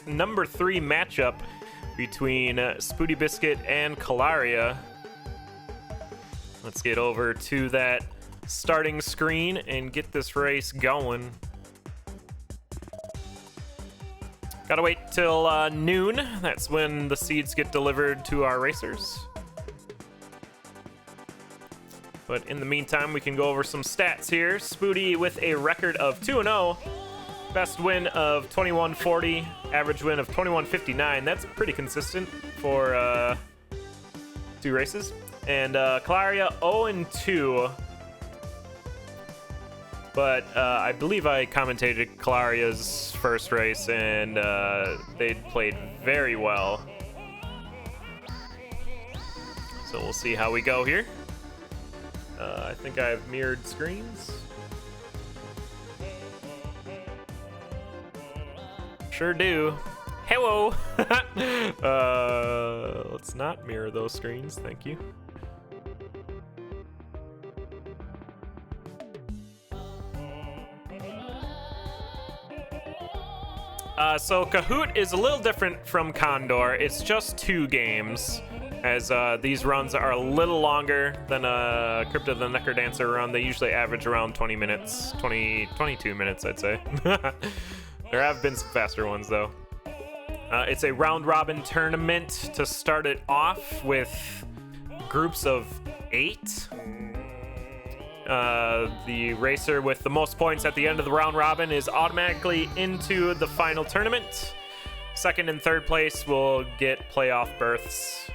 number 3 matchup between SpootyBiscuit and Kailaria. Let's get over to that starting screen and get this race going. Gotta wait till noon. That's when the seeds get delivered to our racers. But in the meantime, we can go over some stats here. Spooty with a record of 2-0. Best win of 2140. Average win of 2159. That's pretty consistent for 2 races. And Kailaria 0-2. But I believe I commentated Kailaria's first race, and they played very well. So we'll see how we go here. I think I have mirrored screens. Sure do. Hello! Let's not mirror those screens, thank you. So Cahoot is a little different from Condor. It's just 2 games, as these runs are a little longer than a Crypto the Necrodancer run. They usually average around 20 minutes, 22 minutes, I'd say. There have been some faster ones, though. It's a round-robin tournament to start it off with groups of 8. The racer with the most points at the end of the round robin is automatically into the final tournament. Second and third place will get playoff berths.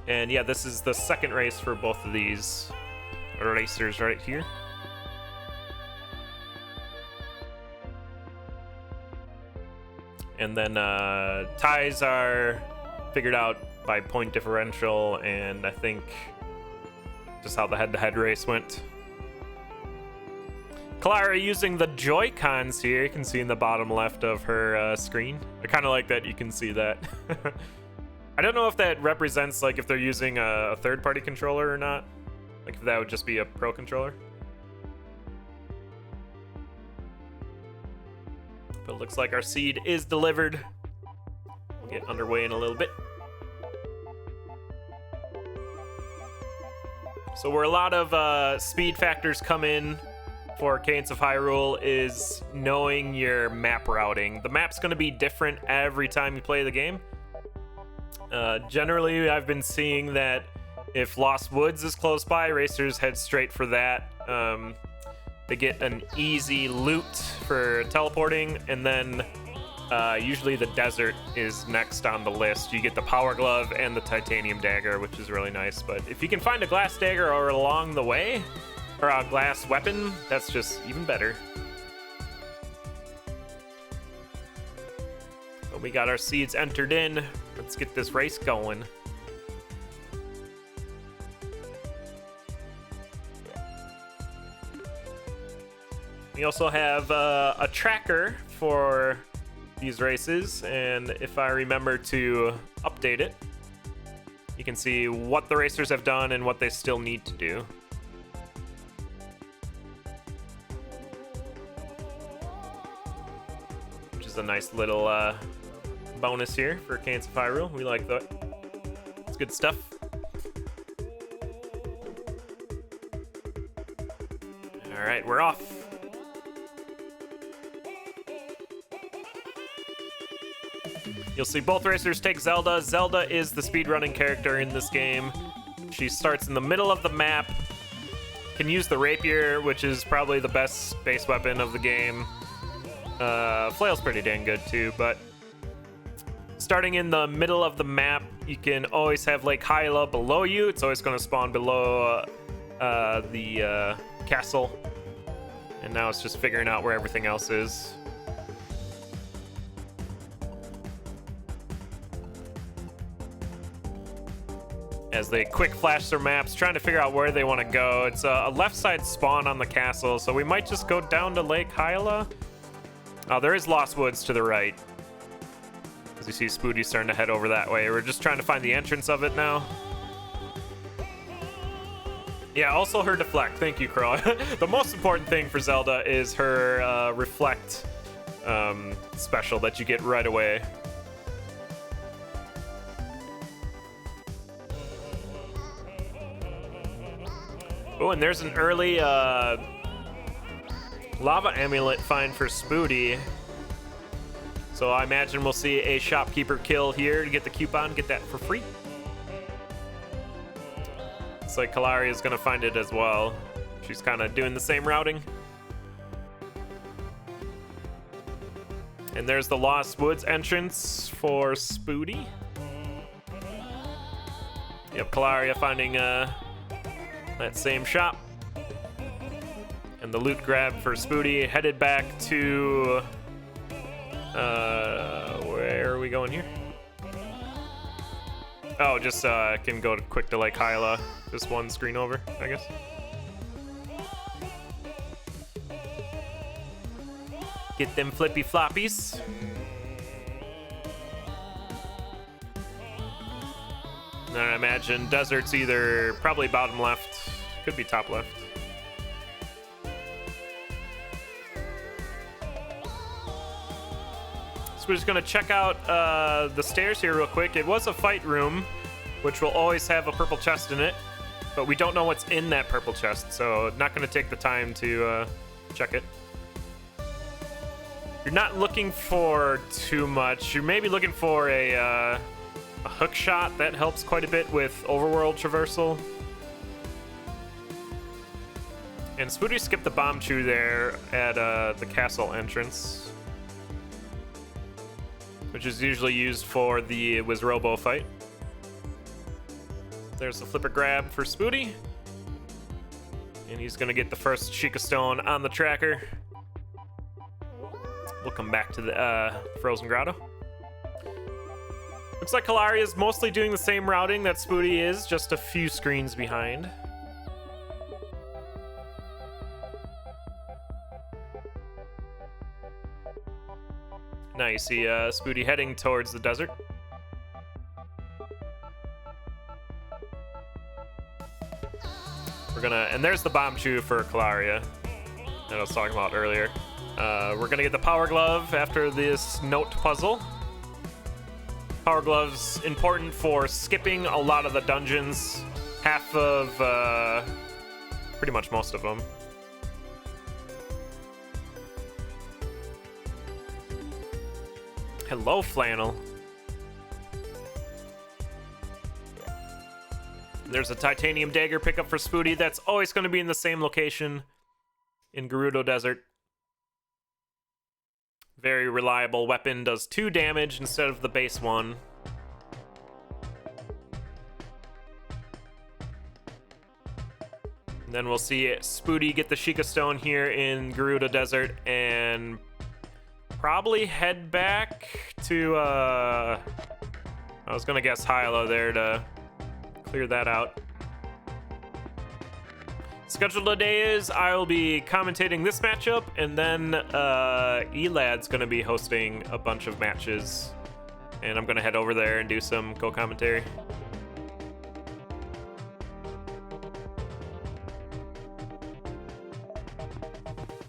And yeah, this is the second race for both of these racers right here. And then ties are figured out by point differential, and I think just how the head-to-head race went. Kailaria using the Joy-Cons here. You can see in the bottom left of her screen. I kind of like that you can see that. I don't know if that represents like if they're using a third-party controller or not. Like if that would just be a pro controller. But it looks like our seed is delivered. We'll get underway in a little bit. So where a lot of speed factors come in for Cadence of Hyrule is knowing your map routing. The map's going to be different every time you play the game. Generally, I've been seeing that if Lost Woods is close by, racers head straight for that. They get an easy loot for teleporting, and then usually the desert is next on the list. You get the power glove and the titanium dagger, which is really nice. But if you can find a glass dagger or along the way, or a glass weapon, that's just even better. But we got our seeds entered in. Let's get this race going. We also have a tracker for these races, and if I remember to update it, you can see what the racers have done and what they still need to do. Which is a nice little bonus here for Cadence of Hyrule. We like that. It's good stuff. All right, we're off. You'll see both racers take Zelda. Zelda is the speedrunning character in this game. She starts in the middle of the map, can use the rapier, which is probably the best base weapon of the game. Flail's pretty dang good too, but starting in the middle of the map, you can always have Lake Hyla below you. It's always going to spawn below the castle. And now it's just figuring out where everything else is. As they quick flash their maps, trying to figure out where they want to go. It's a left side spawn on the castle, so we might just go down to Lake Hyla. Oh, there is Lost Woods to the right. As you see, Spooty starting to head over that way. We're just trying to find the entrance of it now. Yeah, also her deflect. Thank you, Crow. The most important thing for Zelda is her reflect special that you get right away. Oh, and there's an early lava amulet find for Spooty. So I imagine we'll see a shopkeeper kill here to get the coupon, get that for free. It's like Kailaria is gonna find it as well. She's kind of doing the same routing. And there's the Lost Woods entrance for Spooty. Yep, Kailaria finding that same shop. And the loot grab for Spooty headed back to where are we going here? Oh, just can go quick to like Hyla, just one screen over, I guess. Get them flippy floppies. And I imagine desert's either probably bottom left, could be top left. So we're just gonna check out the stairs here real quick. It was a fight room, which will always have a purple chest in it, but we don't know what's in that purple chest, so not gonna take the time to check it. You're not looking for too much. You're maybe looking for a hook shot. That helps quite a bit with overworld traversal. And Spooty skipped the bomb chew there at the castle entrance, which is usually used for the Wizrobo fight. There's the flipper grab for Spooty. And he's gonna get the first Sheikah Stone on the tracker. We'll come back to the Frozen Grotto. Looks like Kailaria is mostly doing the same routing that Spooty is, just a few screens behind. Now you see Spooty heading towards the desert. We're gonna, and there's the bomb chew for Kailaria that I was talking about earlier. We're gonna get the power glove after this note puzzle. Power glove's important for skipping a lot of the dungeons, half of, pretty much most of them. Hello, Flannel. There's a titanium dagger pickup for Spooty. That's always going to be in the same location in Gerudo Desert. Very reliable weapon. Does 2 damage instead of the base 1. And then we'll see Spooty get the Sheikah Stone here in Gerudo Desert and probably head back to, I was gonna guess Hyla there to clear that out. Schedule today is I will be commentating this matchup, and then Elad's gonna be hosting a bunch of matches, and I'm gonna head over there and do some co-commentary.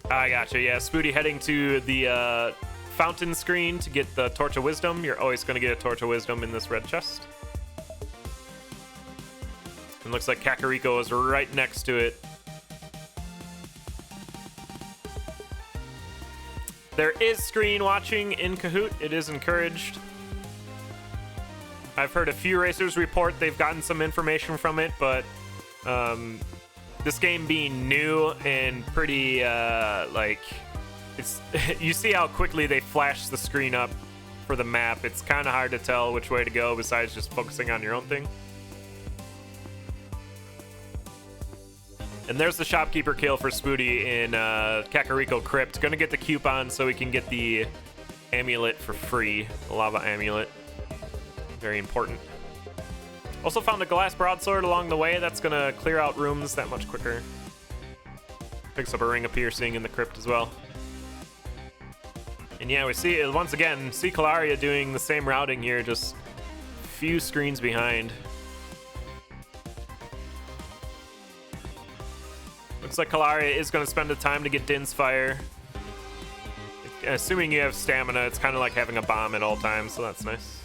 I gotcha, yeah. Spooty heading to the fountain screen to get the Torch of Wisdom. You're always going to get a Torch of Wisdom in this red chest. And looks like Kakariko is right next to it. There is screen watching in Cahoot. It is encouraged. I've heard a few racers report they've gotten some information from it, but this game being new and pretty, like, it's you see how quickly they flash the screen up for the map. It's kind of hard to tell which way to go besides just focusing on your own thing. And there's the shopkeeper kill for Spooty in Kakariko Crypt. Gonna get the coupon so we can get the amulet for free, the lava amulet. Very important. Also found a glass broadsword along the way. That's gonna clear out rooms that much quicker. Picks up a ring of piercing in the crypt as well. And yeah, we see, once again, see Kailaria doing the same routing here, just a few screens behind. Looks like Kailaria is going to spend the time to get Din's Fire. Assuming you have stamina, it's kind of like having a bomb at all times, so that's nice.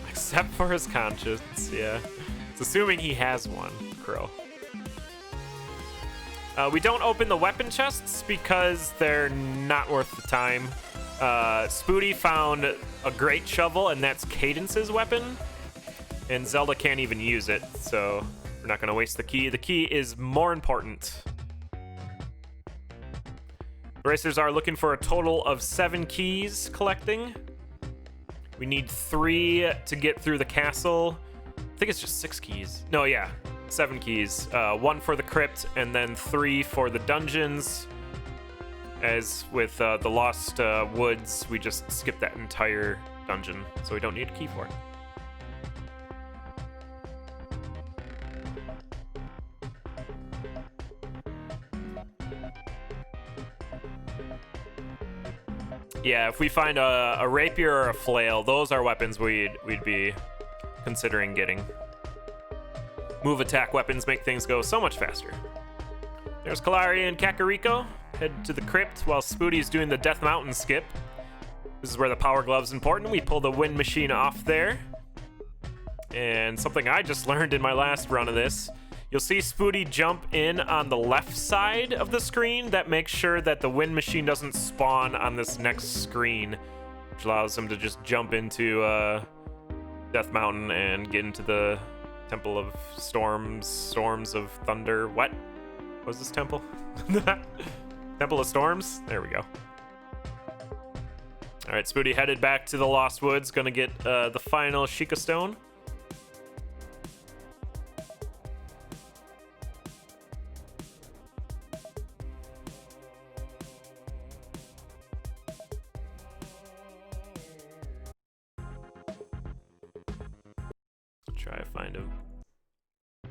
Except for his conscience, yeah. It's assuming he has one, Crow. We don't open the weapon chests because they're not worth the time. Spooty found a great shovel, and that's Cadence's weapon. And Zelda can't even use it, so we're not going to waste the key. The key is more important. Racers are looking for a total of 7 keys collecting. We need 3 to get through the castle. I think it's just 6 keys. No, yeah, 7 keys. 1 for the crypt, and then 3 for the dungeons. As with the Lost Woods, we just skip that entire dungeon, so we don't need a key for it. Yeah, if we find a rapier or a flail, those are weapons we'd be considering getting. Move attack weapons make things go so much faster. There's Kailaria and Kakariko. Head to the crypt while Spooty's doing the Death Mountain skip. This is where the power glove's important. We pull the wind machine off there. And something I just learned in my last run of this, you'll see Spooty jump in on the left side of the screen. That makes sure that the wind machine doesn't spawn on this next screen, which allows him to just jump into Death Mountain and get into the Temple of Storms of Thunder. What was this temple? Temple of Storms? There we go. All right, Spooty headed back to the Lost Woods, gonna get the final Sheikah Stone. Try to find a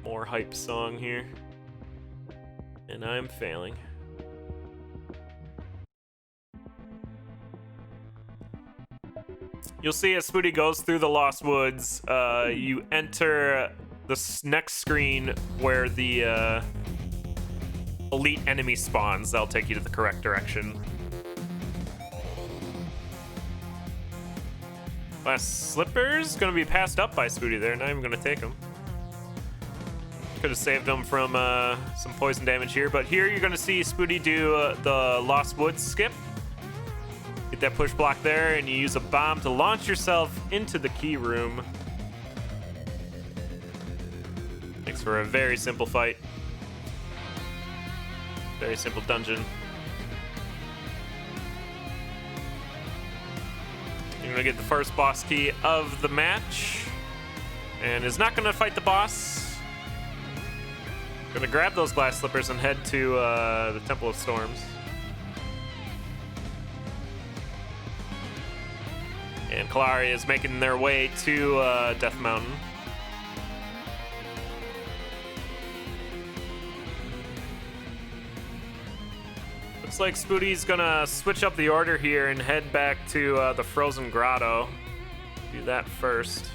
more hype song here, and I'm failing. You'll see as Spooty goes through the Lost Woods, you enter the next screen where the elite enemy spawns. That'll take you to the correct direction. Last Slipper's gonna be passed up by Spooty there. Not even gonna take him. Could have saved him from some poison damage here, but here you're gonna see Spooty do the Lost Woods skip. Get that push block there, and you use a bomb to launch yourself into the key room. Makes for a very simple fight. Very simple dungeon. You're gonna get the first boss key of the match, and is not gonna fight the boss. Gonna grab those glass slippers and head to the Temple of Storms. And Kailaria is making their way to Death Mountain. Looks like Spooty's gonna switch up the order here and head back to the Frozen Grotto. Do that first.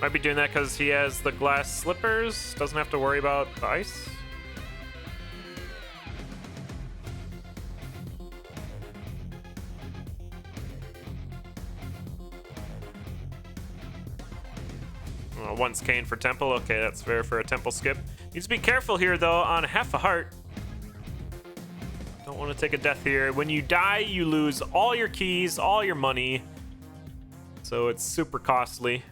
Might be doing that because he has the glass slippers. Doesn't have to worry about the ice. Once Kane for Temple. Okay, that's fair for a Temple skip. Needs to be careful here, though, on half a heart. Don't want to take a death here. When you die, you lose all your keys, all your money. So it's super costly.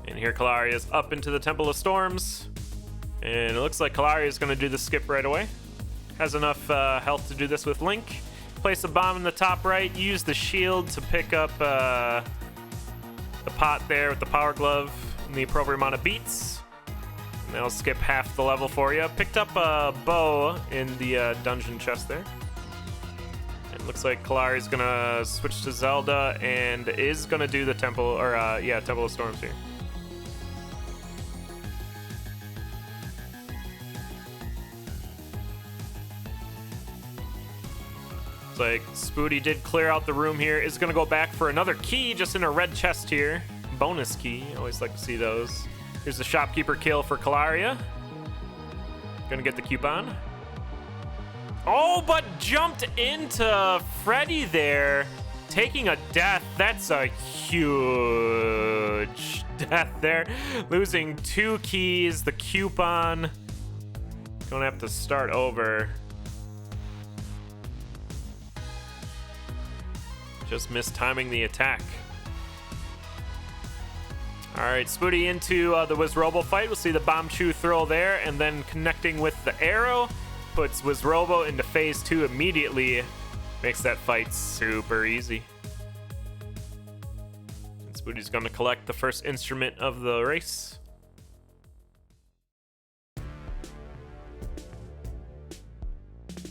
And here Kailaria is up into the Temple of Storms. And it looks like Kailaria is going to do the skip right away. Has enough health to do this with Link. Place a bomb in the top right. Use the shield to pick up the pot there with the power glove and the appropriate amount of beats. And that'll skip half the level for you. Picked up a bow in the dungeon chest there. It looks like Kailaria is going to switch to Zelda and is going to do the Temple, or Temple of Storms here. like Spooty did clear out the room here. Is gonna go back for another key just in a red chest here. Bonus key. I always like to see those. Here's the shopkeeper kill for Kailaria. Gonna get the coupon. Oh, but jumped into Freddy there, taking a death. That's a huge death there. Losing 2 keys, the coupon. Gonna have to start over. Just mistiming the attack. All right, Spooty into the Wizrobo fight. We'll see the Bomb Chew throw there, and then connecting with the arrow puts Wizrobo into phase 2 immediately. Makes that fight super easy. And Spooty's going to collect the first instrument of the race.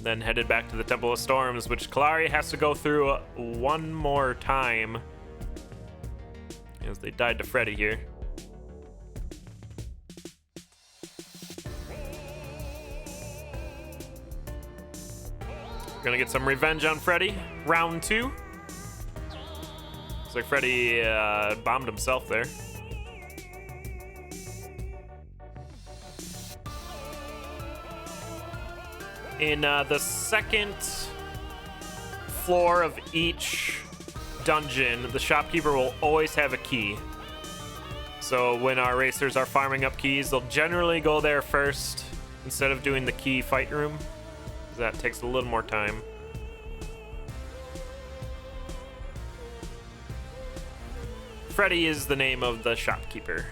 Then headed back to the Temple of Storms, which Kailaria has to go through one more time, as they died to Freddy here. We're gonna get some revenge on Freddy. Round 2. Looks like Freddy bombed himself there. In the second floor of each dungeon, the shopkeeper will always have a key. So when our racers are farming up keys, they'll generally go there first instead of doing the key fight room. That takes a little more time. Freddy is the name of the shopkeeper.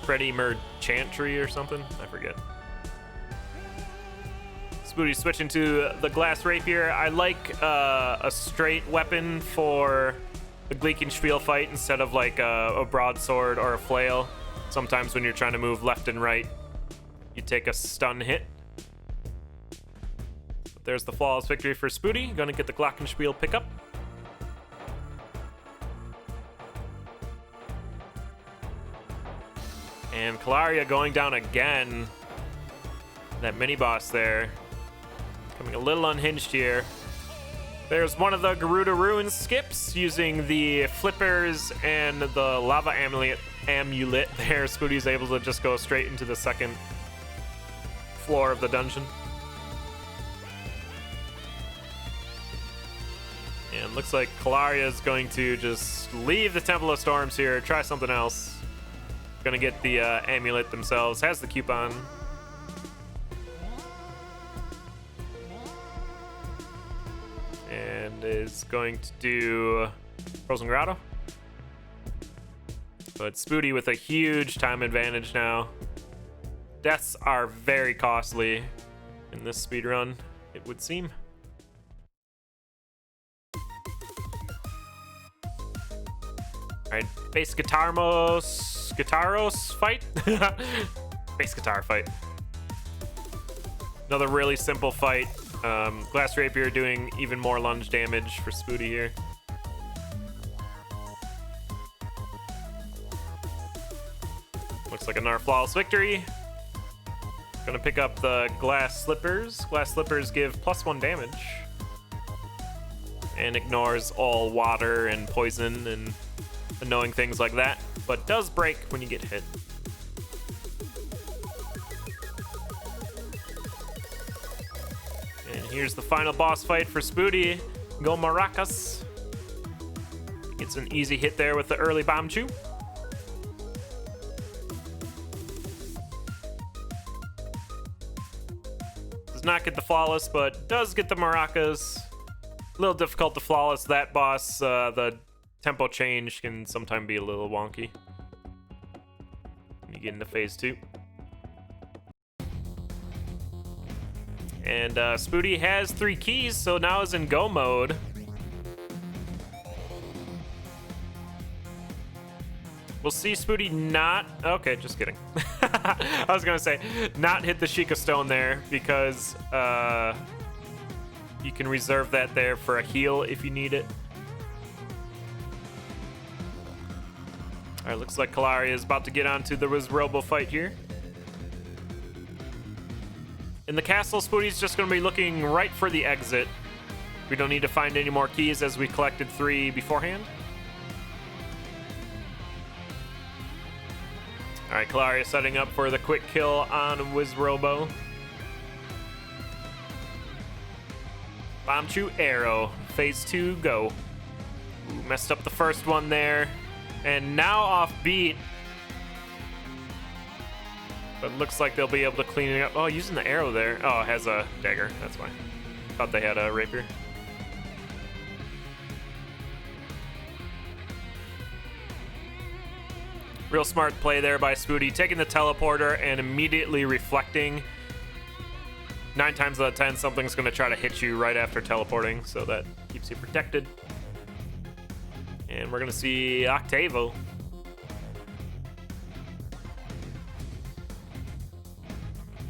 Freddy Merchantry or something? I forget. Spooty switching to the glass rapier. I like a straight weapon for the Gleekenspiel fight instead of like a broadsword or a flail. Sometimes when you're trying to move left and right, you take a stun hit. But there's the flawless victory for Spooty. Gonna get the Glockenspiel pickup. And Kailaria going down again. That mini boss there. Coming a little unhinged here. There's one of the Garuda Ruins skips using the flippers and the lava amulet there. Spooty's able to just go straight into the second floor of the dungeon. And looks like Kailaria is going to just leave the Temple of Storms here, try something else. Gonna get the amulet themselves. Has the coupon. And is going to do Frozen Grotto. But Spooty with a huge time advantage now. Deaths are very costly in this speedrun, it would seem. Alright, base Guitaros fight? Base guitar fight. Another really simple fight. Glass Rapier doing even more lunge damage for Spooty here. Looks like another flawless victory. Gonna pick up the Glass Slippers. Glass Slippers give +1 damage. And ignores all water and poison and annoying things like that, but does break when you get hit. And here's the final boss fight for Spooty. Go Maracas. Gets an easy hit there with the early Bomb Chew. Does not get the flawless, but does get the maracas. A little difficult to flawless that boss. The tempo change can sometimes be a little wonky when you get into phase 2. And Spooty has 3 keys, so now is in go mode. We'll see Spooty not... Okay, just kidding. I was going to say, not hit the Sheikah Stone there, because you can reserve that there for a heal if you need it. Alright, looks like Kailaria is about to get onto the Wizrobo fight here. In the castle, Spooty's just going to be looking right for the exit. We don't need to find any more keys as we collected 3 beforehand. All right, Kailaria setting up for the quick kill on Wizrobo. Bomb Chew Arrow. Phase 2, go. Ooh, messed up the first one there. And now off beat. But looks like they'll be able to clean it up. Oh, using the arrow there. Oh, it has a dagger. That's why. Thought they had a rapier. Real smart play there by Spooty, taking the teleporter and immediately reflecting. 9 times out of 10, something's going to try to hit you right after teleporting, so that keeps you protected. And we're going to see Octavo.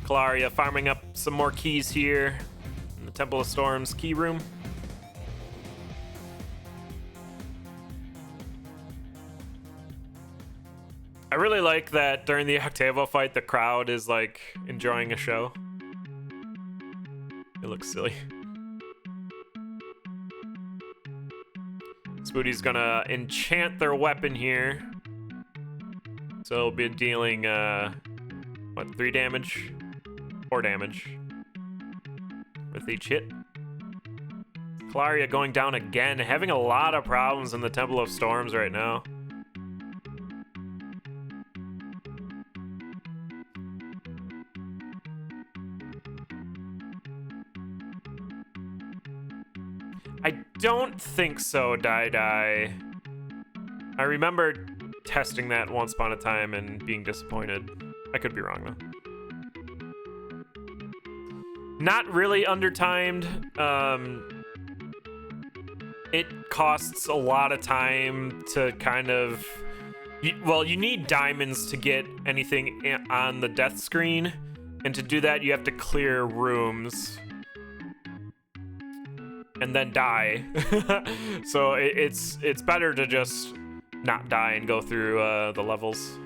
Kailaria farming up some more keys here in the Temple of Storms key room. I really like that during the Octavo fight, the crowd is like enjoying a show. It looks silly. Spooty's gonna enchant their weapon here. So it'll be dealing, what, 3 damage? 4 damage with each hit. Kailaria going down again, having a lot of problems in the Temple of Storms right now. I don't think so, Dai. I remember testing that once upon a time and being disappointed. I could be wrong, though. Not really undertimed. It costs a lot of time to kind of... Well, you need diamonds to get anything on the death screen. And to do that, you have to clear rooms. And then die. So it's better to just not die and go through the levels.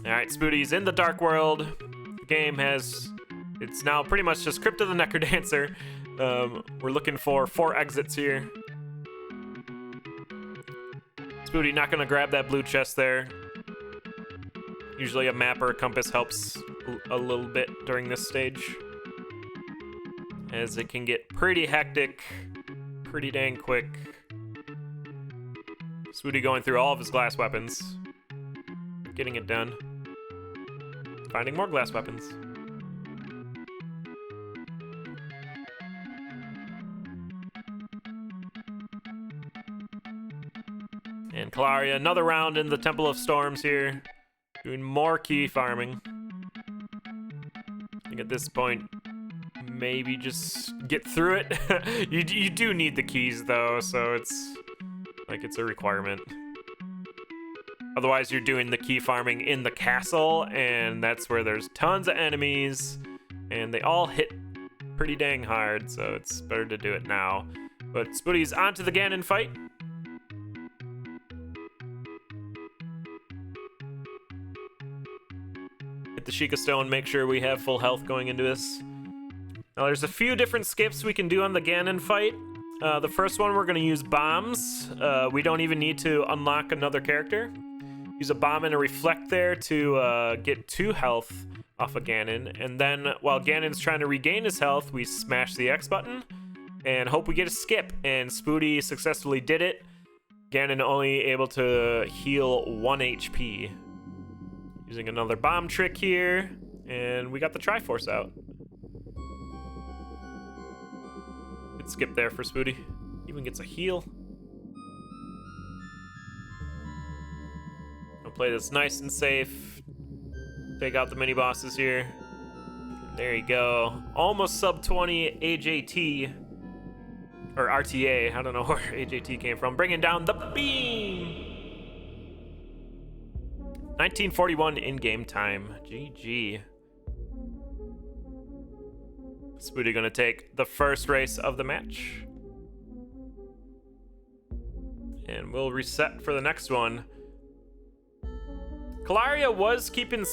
Alright, Spooty's in the Dark World. The game has... It's now pretty much just Crypt of the Necrodancer. We're looking for 4 exits here. Spooty not gonna grab that blue chest there. Usually a map or a compass helps a little bit during this stage, as it can get pretty hectic pretty dang quick. Spooty going through all of his glass weapons, getting it done, finding more glass weapons. And Kailaria, another round in the Temple of Storms here, doing more key farming. I think at this point, maybe just get through it. You do need the keys though, so it's like it's a requirement. Otherwise, you're doing the key farming in the castle, and that's where there's tons of enemies, and they all hit pretty dang hard, so it's better to do it now. But Spooty's onto the Ganon fight. Hit the Sheikah Stone, make sure we have full health going into this. Now, there's a few different skips we can do on the Ganon fight. The first one, we're going to use bombs. We don't even need to unlock another character. Use a bomb and a reflect there to get 2 health off of Ganon. And then, while Ganon's trying to regain his health, we smash the X button and hope we get a skip. And Spooty successfully did it. Ganon only able to heal 1 HP. Using another bomb trick here. And we got the Triforce out. Good skip there for Spooty. Even gets a heal. I'll play this nice and safe. Take out the mini bosses here. There you go. Almost sub 20 AJT. Or RTA. I don't know where AJT came from. Bringing down the beam. 1941 in-game time. GG. Spooty gonna take the first race of the match. And we'll reset for the next one. Kailaria was keeping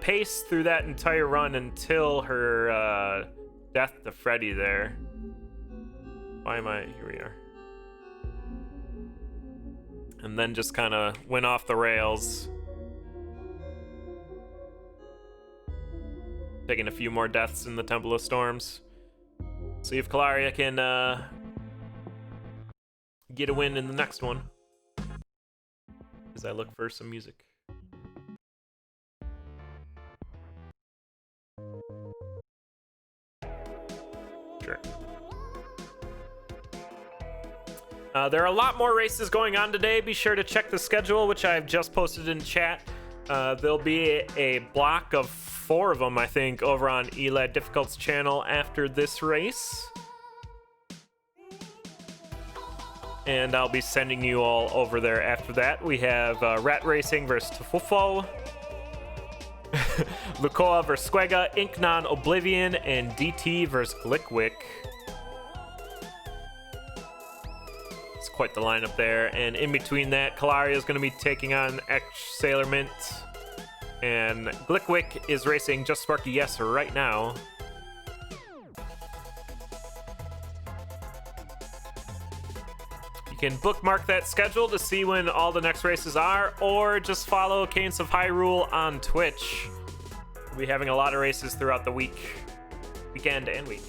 pace through that entire run until her death to Freddy there. Why am I... Here we are. And then just kind of went off the rails. Taking a few more deaths in the Temple of Storms. See if Kailaria can get a win in the next one. As I look for some music. Sure. There are a lot more races going on today. Be sure to check the schedule, which I've just posted in chat. There'll be a block of 4 of them, I think, over on Elad Difficult's channel after this race. And I'll be sending you all over there after that. We have Rat Racing versus Tufufo, Lukoa versus Squega, Inknon Oblivion, and DT versus Glickwick. It's quite the lineup there. And in between that, Kailaria is going to be taking on X Sailor Mint. And Glickwick is racing Just Sparky Yes right now. You can bookmark that schedule to see when all the next races are, or just follow Cadence of Hyrule on Twitch. We'll be having a lot of races throughout the weekend and week.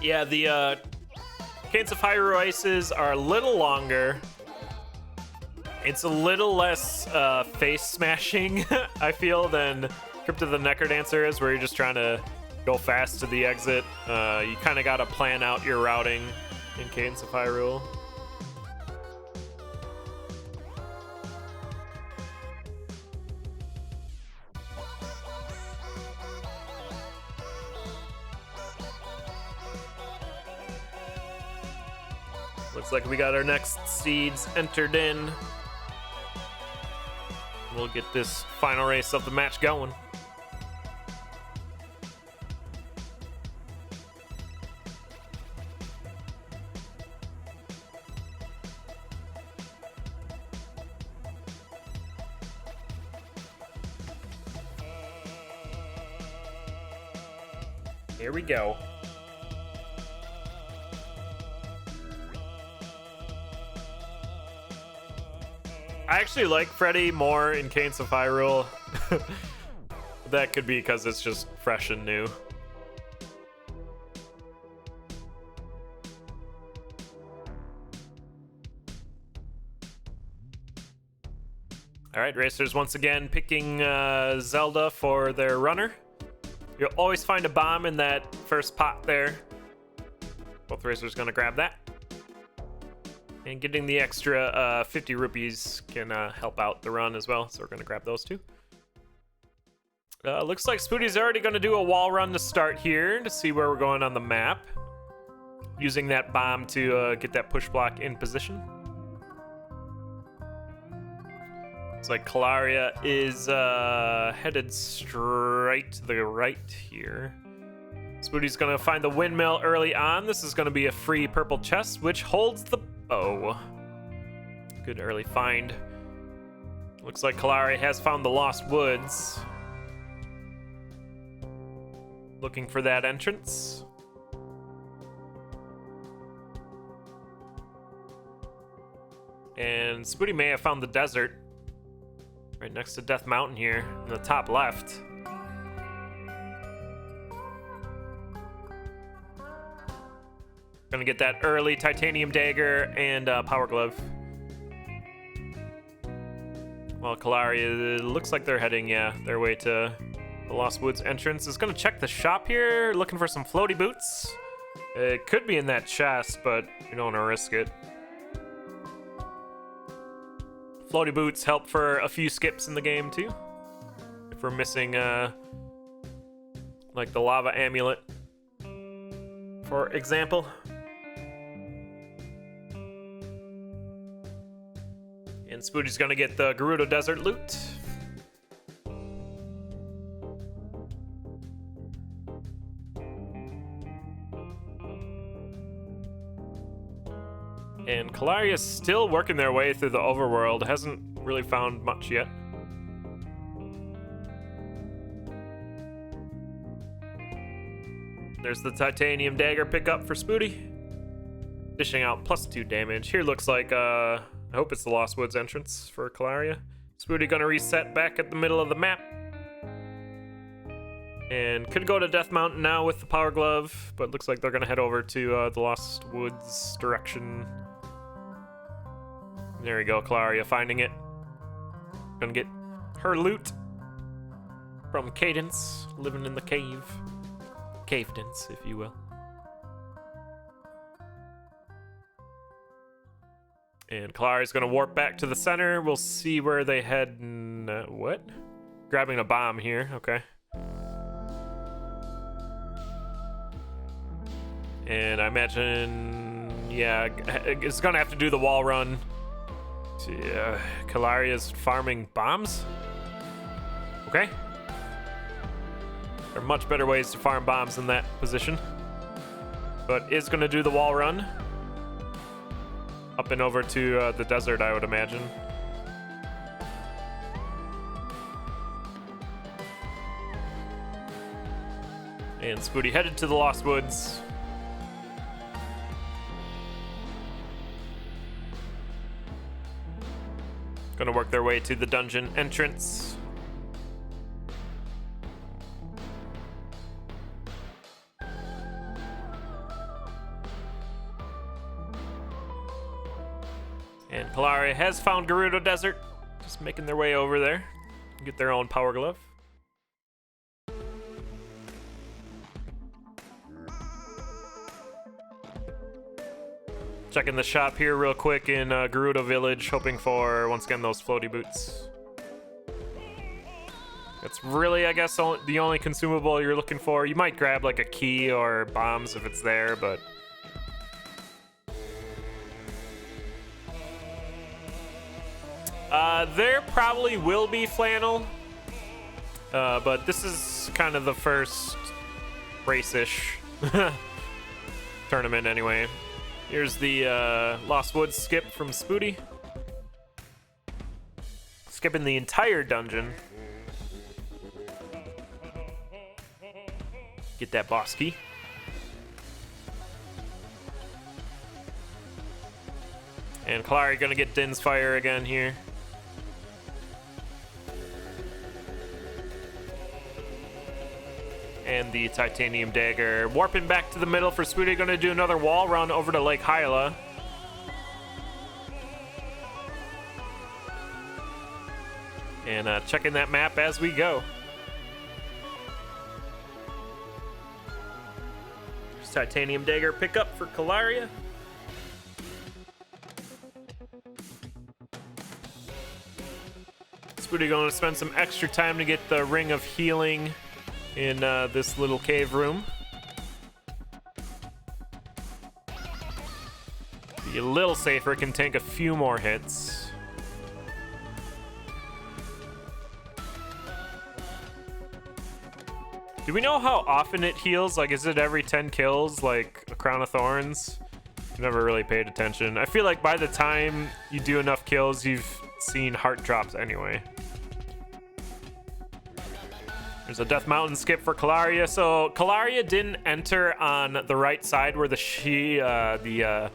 Yeah, the Cadence of Hyrule races are a little longer. It's a little less face smashing, I feel, than Crypt of the Necrodancer is, where you're just trying to go fast to the exit. You kind of got to plan out your routing in Cadence of Hyrule. Looks like we got our next seeds entered in. We'll get this final race of the match going. Here we go. I actually like Freddy more in Cadence of Hyrule. That could be because it's just fresh and new. Alright, racers once again picking Zelda for their runner. You'll always find a bomb in that first pot there. Both racers gonna grab that. And getting the extra 50 rupees can help out the run as well, so we're going to grab those too. Looks like Spooty's already going to do a wall run to start here to see where we're going on the map. Using that bomb to get that push block in position. Looks like Kailaria is headed straight to the right here. Spooty's going to find the windmill early on. This is going to be a free purple chest, which holds the bow. Good early find. Looks like Kailaria has found the Lost Woods. Looking for that entrance. And Spooty may have found the desert. Right next to Death Mountain here, in the top left. Gonna get that early titanium dagger and power glove. Well, Kailaria, looks like they're heading, their way to the Lost Woods entrance. Is gonna check the shop here, looking for some floaty boots. It could be in that chest, but we don't wanna risk it. Floaty boots help for a few skips in the game too. If we're missing, like the lava amulet. for example. And Spooty's gonna get the Gerudo Desert loot. And Kailaria's still working their way through the overworld. Hasn't really found much yet. There's the titanium dagger pickup for Spooty. Dishing out +2 damage. Here looks like, I hope it's the Lost Woods entrance for Kailaria. Spooty gonna reset back at the middle of the map. And could go to Death Mountain now with the Power Glove, but looks like they're gonna head over to the Lost Woods direction. There we go, Kailaria finding it. Gonna get her loot from Cadence, living in the cave. Cave-dence, if you will. And Kailaria's gonna warp back to the center. We'll see where they head. What? Grabbing a bomb here. Okay. And I imagine, yeah, it's gonna have to do the wall run. Yeah, Kailaria's farming bombs. Okay. There are much better ways to farm bombs in that position. But is gonna do the wall run. Up and over to the desert, I would imagine. And Spooty headed to the Lost Woods. Gonna work their way to the dungeon entrance. And Kailaria has found Gerudo Desert. Just making their way over there. Get their own Power Glove. Checking the shop here real quick in Gerudo Village, hoping for, once again, those floaty boots. That's really, I guess, the only consumable you're looking for. You might grab like a key or bombs if it's there, but... there probably will be flannel, but this is kind of the first race-ish tournament anyway. Here's the Lost Woods skip from Spooty. Skipping the entire dungeon. Get that boss key. And Kailaria gonna get Din's Fire again here. And the titanium dagger. Warping back to the middle for Spooty. Gonna do another wall run over to Lake Hyla. And checking that map as we go. There's titanium dagger pickup for Kailaria. Spooty gonna spend some extra time to get the Ring of Healing in this little cave room. Be a little safer, can tank a few more hits. Do we know how often it heals? Like, is it every 10 kills, like a Crown of Thorns? Never really paid attention. I feel like by the time you do enough kills, you've seen heart drops anyway. There's a Death Mountain skip for Kailaria. So Kailaria didn't enter on the right side where the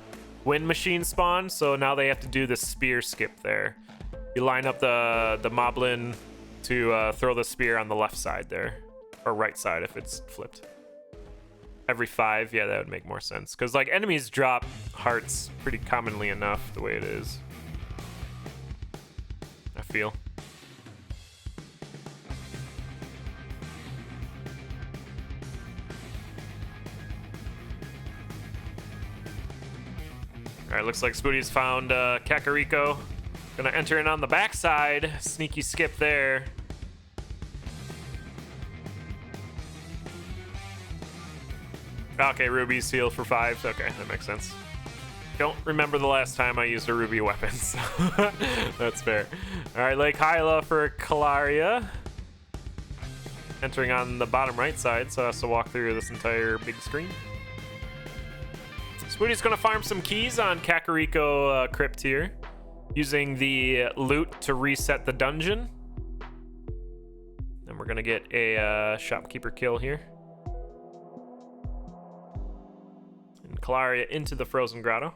wind machine spawned. So now they have to do the spear skip there. You line up the moblin to throw the spear on the left side there, or right side if it's flipped. Every 5, yeah, that would make more sense. Because like enemies drop hearts pretty commonly enough the way it is. I feel. All right, looks like Spooty's found Kakariko. Gonna enter in on the backside. Sneaky skip there. Okay, rubies heal for 5. Okay, that makes sense. Don't remember the last time I used a ruby weapon, so that's fair. All right, Lake Hyla for Kailaria. Entering on the bottom right side, so it has to walk through this entire big screen. Spooty's gonna farm some keys on Kakariko Crypt here, using the loot to reset the dungeon. And we're gonna get a shopkeeper kill here. And Kailaria into the Frozen Grotto.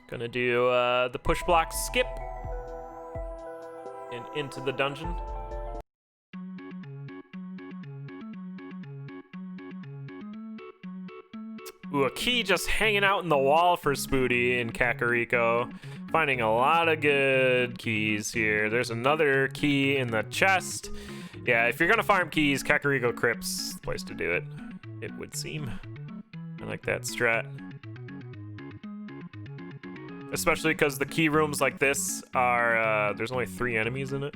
Gonna do the push block skip and into the dungeon. Ooh, a key just hanging out in the wall for Spooty and Kakariko. Finding a lot of good keys here. There's another key in the chest. Yeah, if you're gonna farm keys, Kakariko Crypt's the place to do it, it would seem. I like that strat. Especially because the key rooms like this are, there's only 3 enemies in it.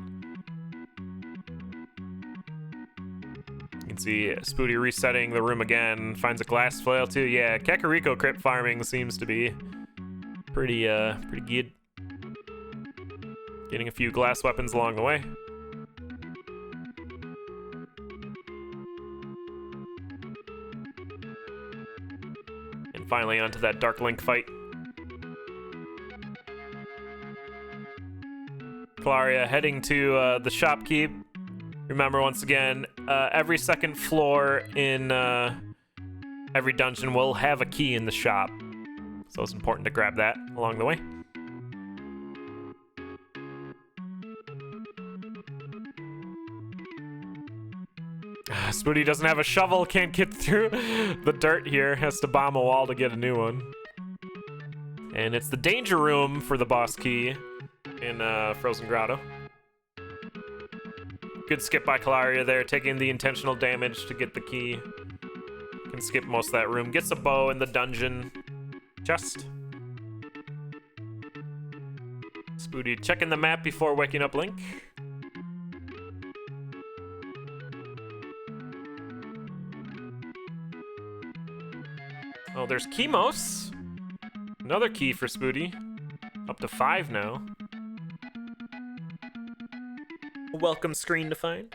You can see Spooty resetting the room again, finds a glass flail too. Yeah, Kakariko Crypt farming seems to be pretty good. Getting a few glass weapons along the way. And finally onto that Dark Link fight. Kailaria heading to the shopkeep. Remember, once again, every second floor in every dungeon will have a key in the shop. So it's important to grab that along the way. Spooty doesn't have a shovel, can't get through the dirt here. Has to bomb a wall to get a new one. And it's the danger room for the boss key in Frozen Grotto. Good skip by Kailaria there, taking the intentional damage to get the key. Can skip most of that room. Gets a bow in the dungeon chest. Spooty checking the map before waking up Link. Oh, there's Chemos. Another key for Spooty. Up to 5 now. A welcome screen to find.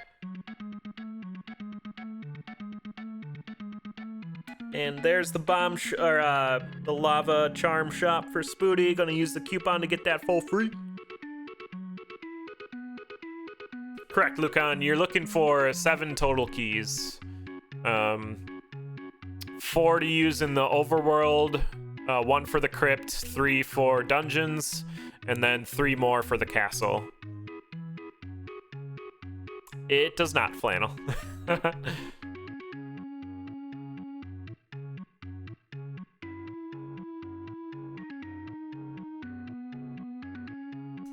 And there's the the lava charm shop for Spooty. Gonna use the coupon to get that full free. Correct, Lucan. You're looking for 7 total keys. 4 to use in the overworld, 1 for the crypt, 3 for dungeons, and then 3 more for the castle. It does not, Flannel.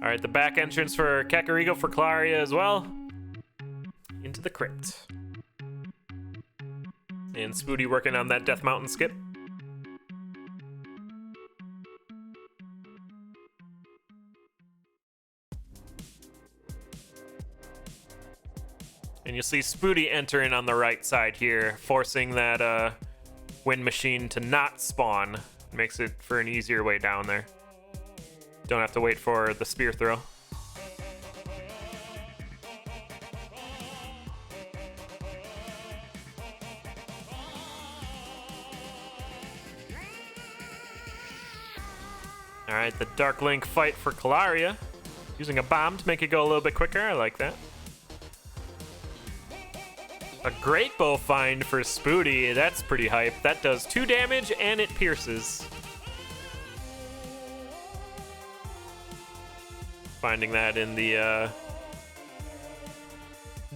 All right, the back entrance for Kakariko for Kailaria as well. Into the crypt. And Spooty working on that Death Mountain skip. And you'll see Spooty entering on the right side here, forcing that wind machine to not spawn. Makes it for an easier way down there. Don't have to wait for the spear throw. All right, the Dark Link fight for Kailaria. Using a bomb to make it go a little bit quicker. I like that. A great bow find for Spooty. That's pretty hype. That does 2 damage and it pierces. Finding that in the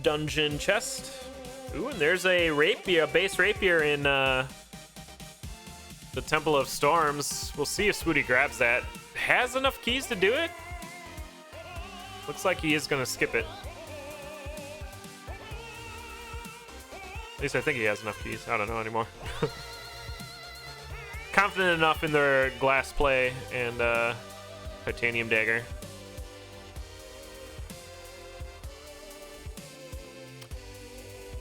dungeon chest. Ooh, and there's a rapier, a base rapier in the Temple of Storms. We'll see if Spooty grabs that. Has enough keys to do it? Looks like he is gonna skip it. At least I think he has enough keys. I don't know anymore. Confident enough in their glass play and titanium dagger.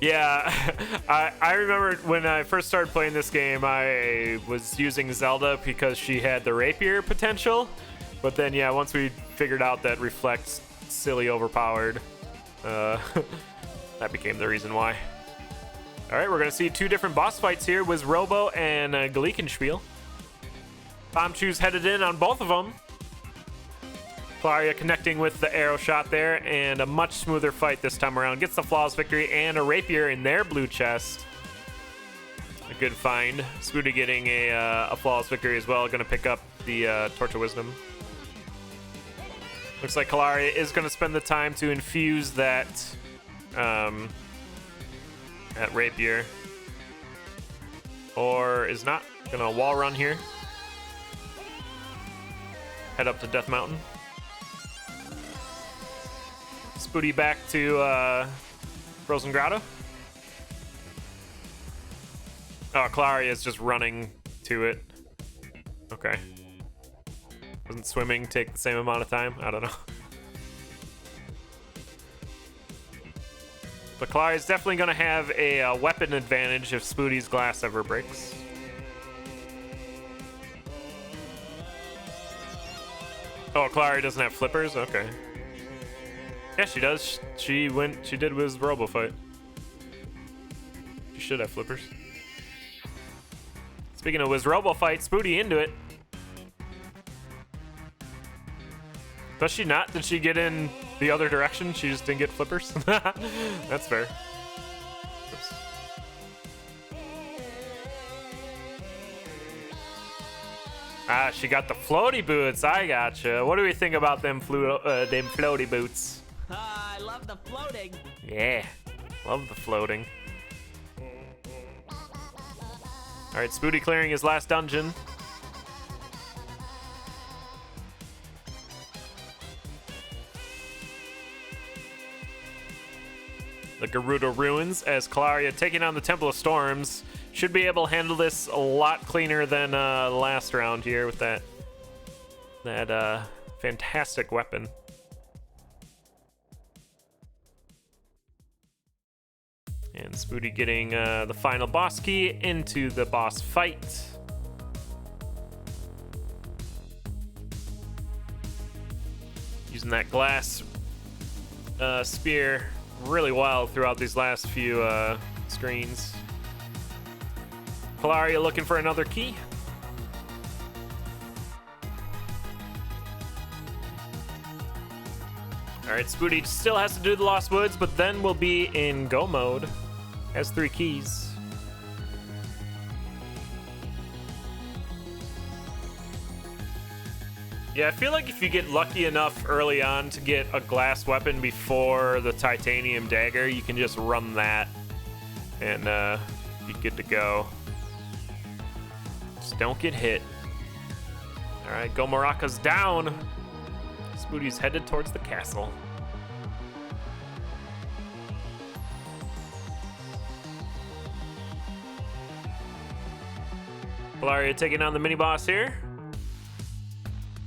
Yeah, I remember when I first started playing this game, I was using Zelda because she had the rapier potential. But then, yeah, once we figured out that Reflect's silly overpowered, that became the reason why. All right, we're going to see two different boss fights here with Robo and Gleekenspiel. Bombchew's headed in on both of them. Kailaria connecting with the arrow shot there, and a much smoother fight this time around. Gets the flawless victory and a rapier in their blue chest. A good find. Spooty getting a flawless victory as well. Going to pick up the Torch of Wisdom. Looks like Kailaria is going to spend the time to infuse that rapier. Or is not. Going to wall run here. Head up to Death Mountain. Spooty back to Frozen Grotto. Oh, Kailaria is just running to it. Okay. Doesn't swimming take the same amount of time? I don't know. But Kailaria is definitely going to have a weapon advantage if Spooty's glass ever breaks. Oh, Kailaria doesn't have flippers? Okay. Yeah, she does. She did with Robo fight. She should have flippers. Speaking of Wiz Robo fight, Spooty into it. Does she not? Did she get in the other direction? She just didn't get flippers? That's fair. Oops. Ah, she got the floaty boots. I gotcha. What do we think about them floaty boots? I love the floating. Yeah, love the floating. All right, Spooty clearing his last dungeon. The Gerudo Ruins as Kailaria taking on the Temple of Storms. Should be able to handle this a lot cleaner than last round here with that fantastic weapon. And Spooty getting the final boss key into the boss fight. Using that glass spear really well throughout these last few screens. Kailaria looking for another key. All right, Spooty still has to do the Lost Woods, but then we'll be in go mode. Has 3 keys. Yeah, I feel like if you get lucky enough early on to get a glass weapon before the titanium dagger, you can just run that and be good to go. Just don't get hit. All right, Go Maracas down. Spooty's headed towards the castle. Kailaria taking on the mini boss here.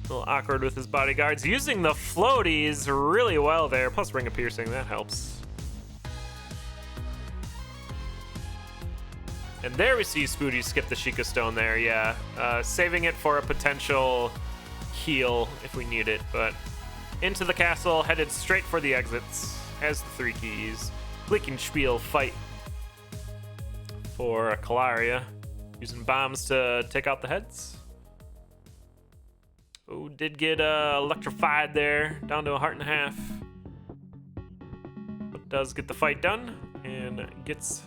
A little awkward with his bodyguards. Using the floaties really well there. Plus Ring of Piercing, that helps. And there we see Spooty skip the Sheikah Stone there, yeah. Saving it for a potential heal if we need it, but into the castle, headed straight for the exits. Has the 3 keys. Gleekenspiel fight for Kailaria. Using bombs to take out the heads. Oh, did get electrified there, down to 1.5 hearts. But does get the fight done and gets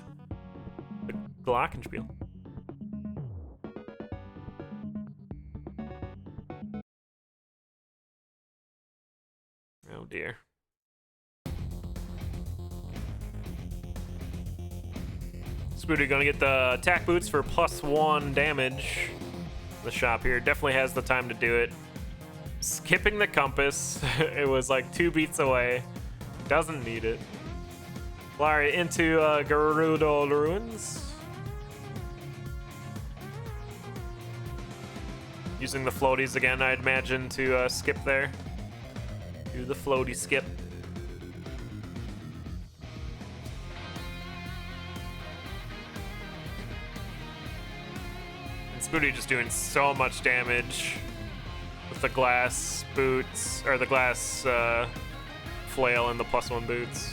the Glockenspiel. Oh dear. Spooty gonna get the attack boots for +1 damage. The shop here definitely has the time to do it. Skipping the compass. It was like 2 beats away. Doesn't need it. Kailaria into Gerudo Ruins. Using the floaties again, I'd imagine, to skip there. Do the floaty skip. Spooty just doing so much damage with the glass boots, or the glass flail and the +1 boots.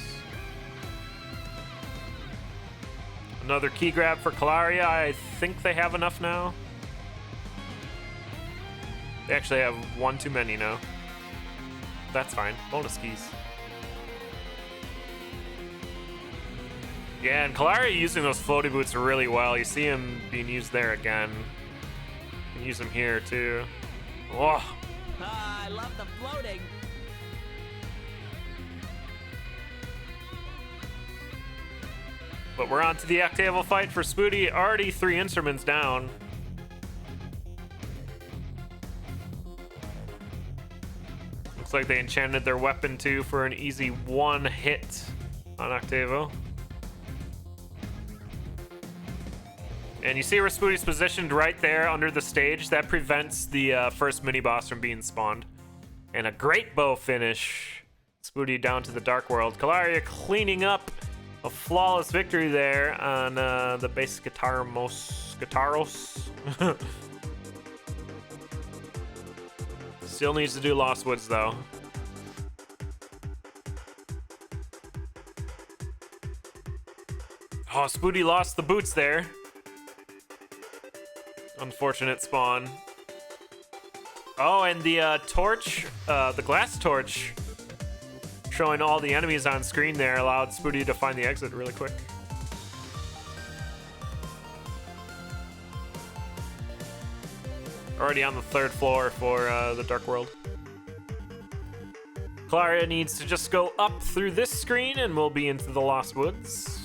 Another key grab for Kailaria. I think they have enough now. They actually have one too many now. That's fine. Bonus keys. Yeah, and Kailaria using those floaty boots really well. You see him being used there again. You can use him here too. Oh. I love the floating. But we're on to the octaval fight for Spooty. Already 3 instruments down. Looks like they enchanted their weapon too for an easy 1 hit on Octavo. And you see where Spooty's positioned right there under the stage. That prevents the first mini-boss from being spawned. And a great bow finish. Spooty down to the Dark World. Kailaria cleaning up a flawless victory there on the base Guitaros. Still needs to do Lost Woods though. Oh, Spooty lost the boots there. Unfortunate spawn. Oh, and the torch, the glass torch, showing all the enemies on screen there allowed Spooty to find the exit really quick. Already on the 3rd floor for the Dark World. Kailaria needs to just go up through this screen and we'll be into the Lost Woods.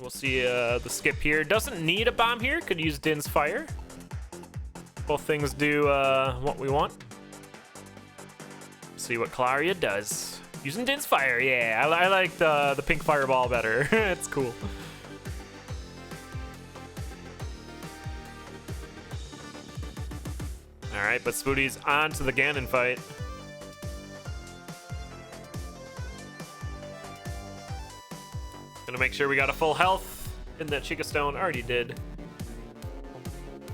We'll see the skip here. Doesn't need a bomb here. Could use Din's Fire. Both things do what we want. See what Kailaria does. Using Din's Fire, yeah. I like the pink fireball better. It's cool. All right, but Spooty's on to the Ganon fight. Gonna make sure we got a full health in that Chica Stone. Already did.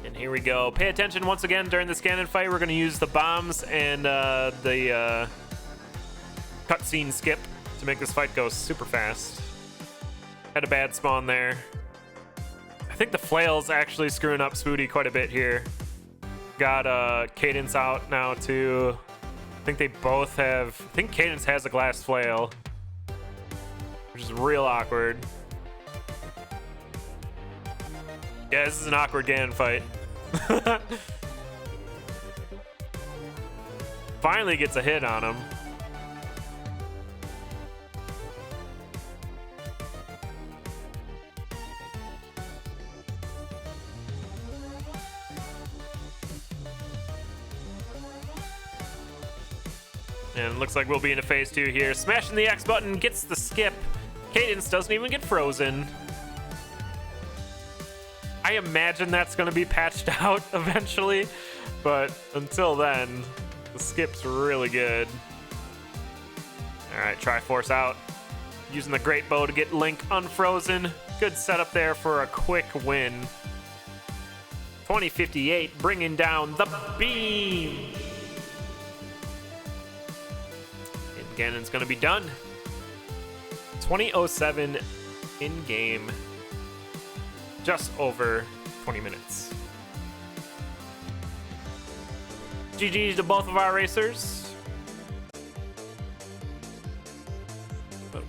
And here we go. Pay attention once again during this Ganon fight. We're gonna use the bombs and the cutscene skip to make this fight go super fast. Had a bad spawn there. I think the flail's actually screwing up Spooty quite a bit here. Got Cadence out now too. I think they both have. I think Cadence has a glass flail, which is real awkward. Yeah, this is an awkward Ganon fight. Finally gets a hit on him. And it looks like we'll be into phase 2 here. Smashing the X button gets the skip. Cadence doesn't even get frozen. I imagine that's going to be patched out eventually, but until then, the skip's really good. All right, Triforce out. Using the Great Bow to get Link unfrozen. Good setup there for a quick win. 2058, bringing down the beam. And Ganon's going to be done. 2007 in game. Just over 20 minutes. GG to both of our racers.